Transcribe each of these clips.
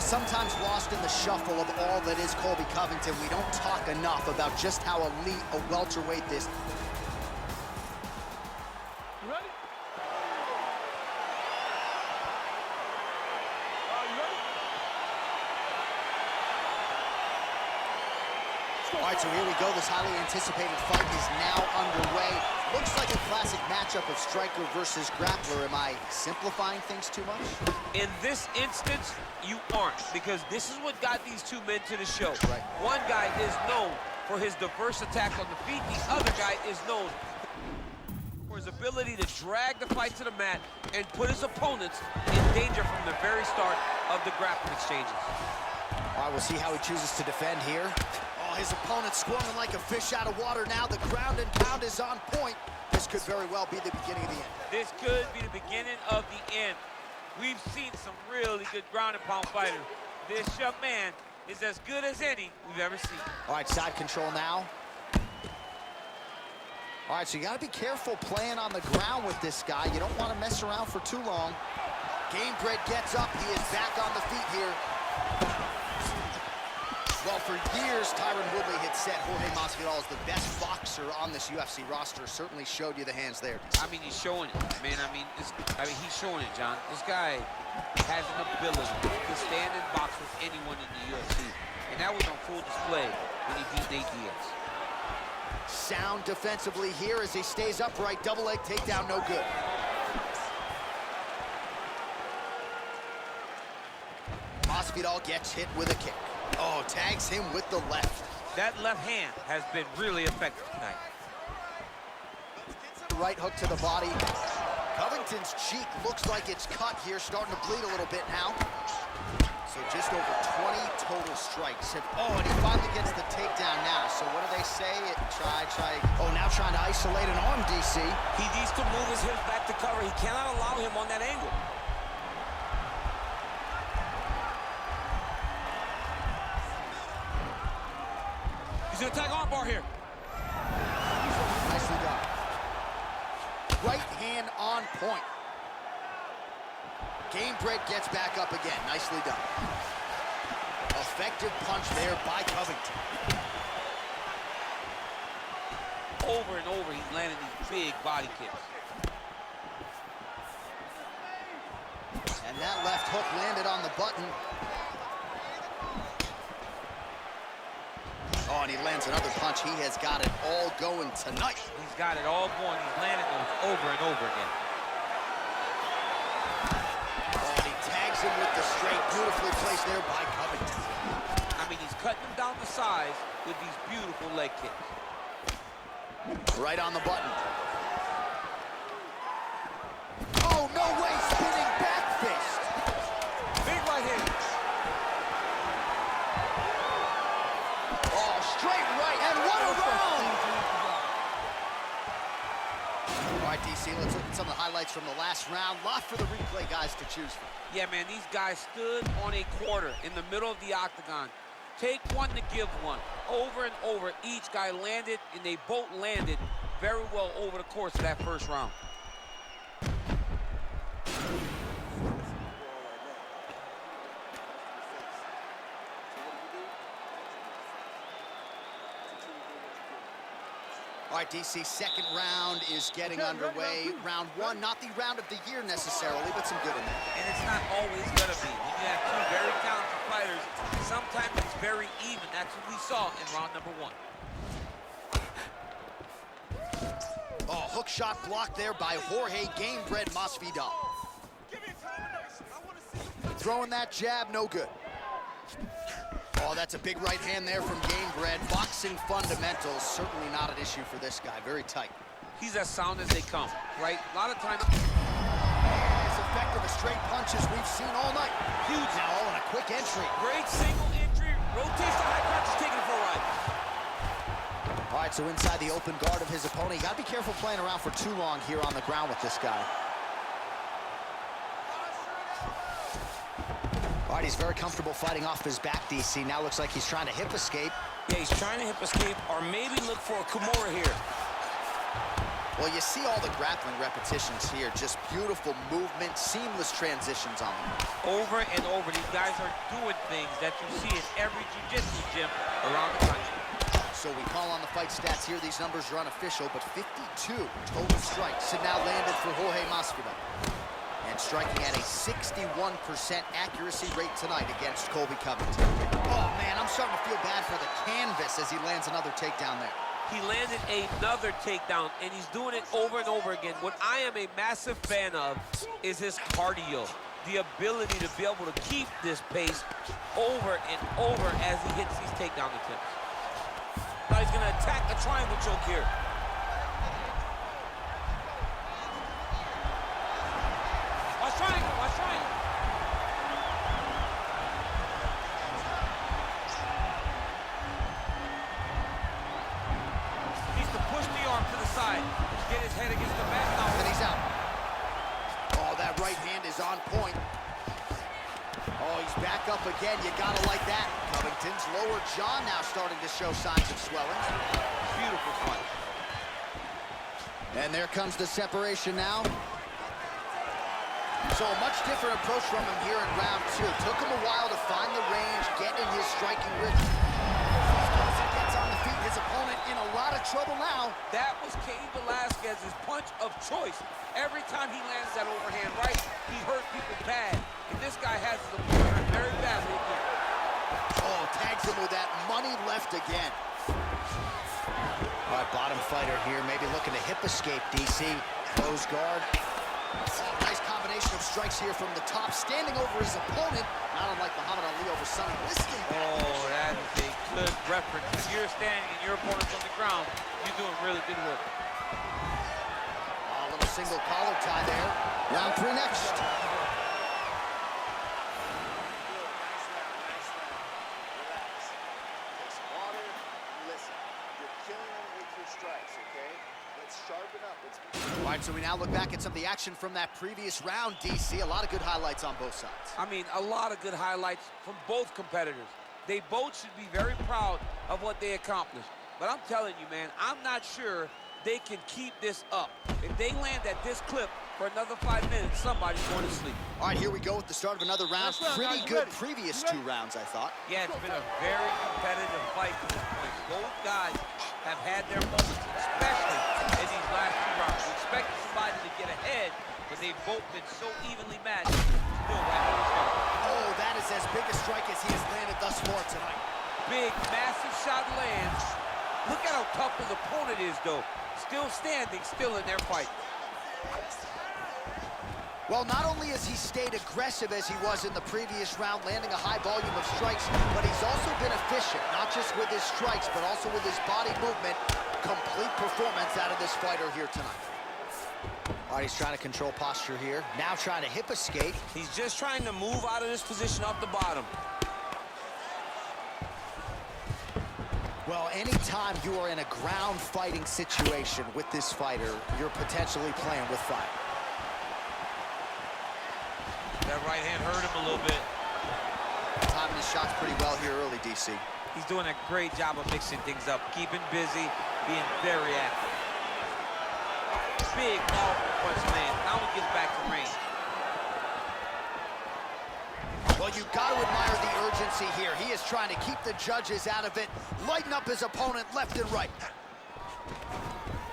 Sometimes lost in the shuffle of all that is Colby Covington, we don't talk enough about just how elite a welterweight this. You ready? All right, so here we go. This highly anticipated fight is now underway. Looks like a classic matchup of striker versus grappler. Am I simplifying things too much? In this instance, you aren't, because this is what got these two men to the show. Right. One guy is known for his diverse attacks on the feet. The other guy is known for his ability to drag the fight to the mat and put his opponents in danger from the very start of the grappling exchanges. All right, we'll see how he chooses to defend here. Oh, his opponent squirming like a fish out of water now. The ground and pound is on point. This could very well be the beginning of the end. This could be the beginning of the end. We've seen some really good ground and pound fighters. This young man is as good as any we've ever seen. All right, side control now. All right, so you gotta be careful playing on the ground with this guy. You don't want to mess around for too long. Gamebred gets up. He is back on the feet here. Well, for years, Tyron Woodley had said Jorge Masvidal is the best boxer on this UFC roster. Certainly showed you the hands there. I mean, he's showing it, man. I mean, he's showing it, John. This guy has an ability to stand and box with anyone in the UFC. And that was on full display when he beat Nate Diaz. Sound defensively here as he stays upright. Double leg takedown, no good. Masvidal gets hit with a kick. Oh, tags him with the left. That left hand has been really effective tonight. Right hook to the body. Covington's cheek looks like it's cut here, starting to bleed a little bit now. So just over 20 total strikes. Oh, and he finally gets the takedown now. So what do they say? Try. Oh, now trying to isolate an arm, DC. He needs to move his hips back to cover. He cannot allow him on that angle. He's gonna attack armbar here. Nicely done. Right hand on point. Gamebred gets back up again. Nicely done. Effective punch there by Covington. Over and over, he's landing these big body kicks. And that left hook landed on the button. Oh, and he lands another punch. He has got it all going tonight. He's got it all going. He's landing those over and over again. Oh, and he tags him with the straight. Beautifully placed there by Covington. I mean, he's cutting him down to size with these beautiful leg kicks. Right on the button. Oh, no way. Spinning back fist. Big right hand. Straight right, and what a round! All right, DC, let's look at some of the highlights from the last round. Lot for the replay guys to choose from. Yeah, man, these guys stood on a quarter in the middle of the octagon. Take one to give one. Over and over, each guy landed, and they both landed very well over the course of that first round. All right, DC, second round is getting underway. Round one, not the round of the year necessarily, but some good in there. And it's not always going to be. When you have two very talented fighters, sometimes it's very even. That's what we saw in round number one. Oh, hook shot blocked there by Jorge Gamebred Masvidal. Throwing that jab, no good. Oh, that's a big right hand there from Gamebred. Boxing fundamentals, certainly not an issue for this guy. Very tight. He's as sound as they come, right? A lot of times... As effective as straight punches we've seen all night. Huge now, all in a quick entry. Great single entry, rotates the high punches, taking it for a ride. All right, so inside the open guard of his opponent. You gotta be careful playing around for too long here on the ground with this guy. All right, he's very comfortable fighting off his back, DC. Now looks like he's trying to hip escape. Yeah, he's trying to hip escape or maybe look for a Kimura here. Well, you see all the grappling repetitions here. Just beautiful movement, seamless transitions on them. Over and over, these guys are doing things that you see in every jiu-jitsu gym around the country. So we call on the fight stats here. These numbers are unofficial, but 52 total strikes have now landed for Jorge Masvidal. And striking at a 61% accuracy rate tonight against Colby Covington. Oh, man, I'm starting to feel bad for the canvas as he lands another takedown there. He landed another takedown, and he's doing it over and over again. What I am a massive fan of is his cardio, the ability to be able to keep this pace over and over as he hits these takedown attempts. Now he's going to attack a triangle choke here. Watch triangle, watch triangle. Side. Get his head against the mat now. And he's out. Oh, that right hand is on point. Oh, he's back up again. You gotta like that. Covington's lower jaw now starting to show signs of swelling. Beautiful fight. And there comes the separation now. So a much different approach from him here in round two. Took him a while to find the range, get in his striking rhythm. His opponent in a lot of trouble now. That was Cain Velasquez's punch of choice. Every time he lands that overhand right, he hurt people bad. And this guy has his opponent very badly again. Oh, tags him with that money left again. All right, bottom fighter here, maybe looking to hip escape, DC. Close guard. Oh, nice combination of strikes here from the top, standing over his opponent, not unlike Muhammad Ali over Sonny Liston. Oh, that is a good reference. If you're standing and your opponent's on the ground, you're doing really good work. Oh, a little single collar tie there. Round three next. All right, so we now look back at some of the action from that previous round, DC. A lot of good highlights on both sides. I mean, a lot of good highlights from both competitors. They both should be very proud of what they accomplished. But I'm telling you, man, I'm not sure they can keep this up. If they land at this clip for another 5 minutes, somebody's going to sleep. All right, here we go with the start of another round. Pretty good previous two rounds, I thought. Yeah, it's been a very competitive fight to this point. Both guys have had their moments, especially in these last two rounds. We expected somebody to get ahead, but they've both been so evenly matched. Still right where we start. Oh, that is as big a strike as he has landed thus far tonight. Big, massive shot lands. Look at how tough his opponent is, though. Still standing, still in their fight. Well, not only has he stayed aggressive as he was in the previous round, landing a high volume of strikes, but he's also been efficient, not just with his strikes, but also with his body movement. Complete performance out of this fighter here tonight. All right, he's trying to control posture here. Now trying to hip escape. He's just trying to move out of this position off the bottom. Well, anytime you are in a ground fighting situation with this fighter, you're potentially playing with fire. That right hand hurt him a little bit. Timing his shots pretty well here early, DC. He's doing a great job of mixing things up, keeping busy, being very active. Big, powerful punch land. Now he gets back to range. Well, you got to admire the urgency here. He is trying to keep the judges out of it, lighten up his opponent left and right.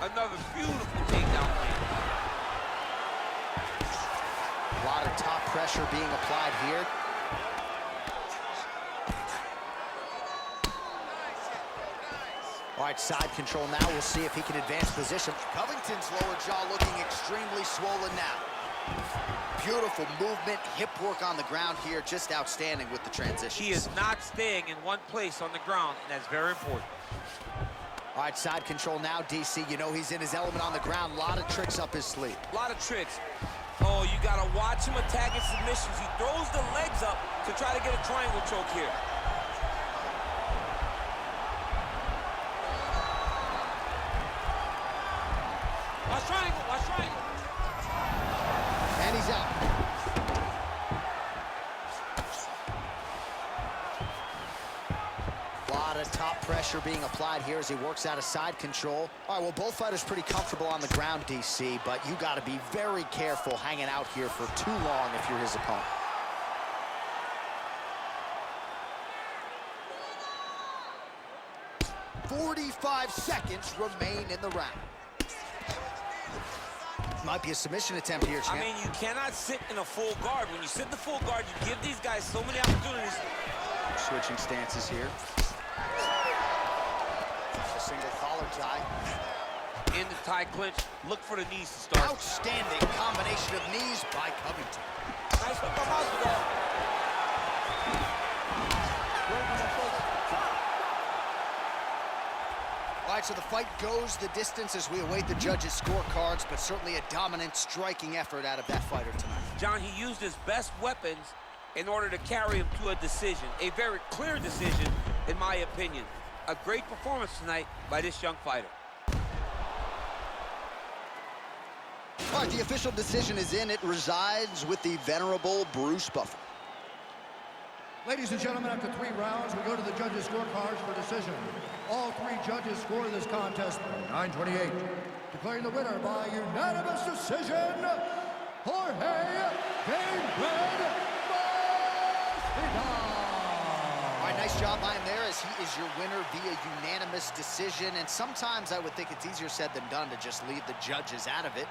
Another beautiful takedown land. A lot of top pressure being applied here. All right, side control now. We'll see if he can advance position. Covington's lower jaw looking extremely swollen now. Beautiful movement, hip work on the ground here. Just outstanding with the transition. He is not staying in one place on the ground, and that's very important. All right, side control now, DC. You know he's in his element on the ground. A lot of tricks up his sleeve. A lot of tricks. Oh, you got to watch him attacking submissions. He throws the legs up to try to get a triangle choke here. Watch triangle, watch triangle. And he's out. A lot of top pressure. pressure being applied here as he works out of side control. All right, well, both fighters pretty comfortable on the ground, DC, but you got to be very careful hanging out here for too long if you're his opponent. "45 seconds remain in the round." Might be a submission attempt here, champ. I mean, you cannot sit in a full guard. When you sit in the full guard, you give these guys so many opportunities. Switching stances here. A single collar tie. In the tie clinch, look for the knees to start. Outstanding combination of knees by Convington. Nice one from Masvidal. All right, so the fight goes the distance as we await the judges' scorecards, but certainly a dominant striking effort out of that fighter tonight. John, he used his best weapons in order to carry him to a decision. A very clear decision, in my opinion. A great performance tonight by this young fighter. All right, the official decision is in. It resides with the venerable Bruce Buffer. Ladies and gentlemen, after 3 rounds, we go to the judges' scorecards for decision. All 3 judges scored this contest 9-28. Declaring the winner by unanimous decision, Jorge Masvidal. All right, nice job by him there as he is your winner via unanimous decision. And sometimes I would think it's easier said than done to just leave the judges out of it.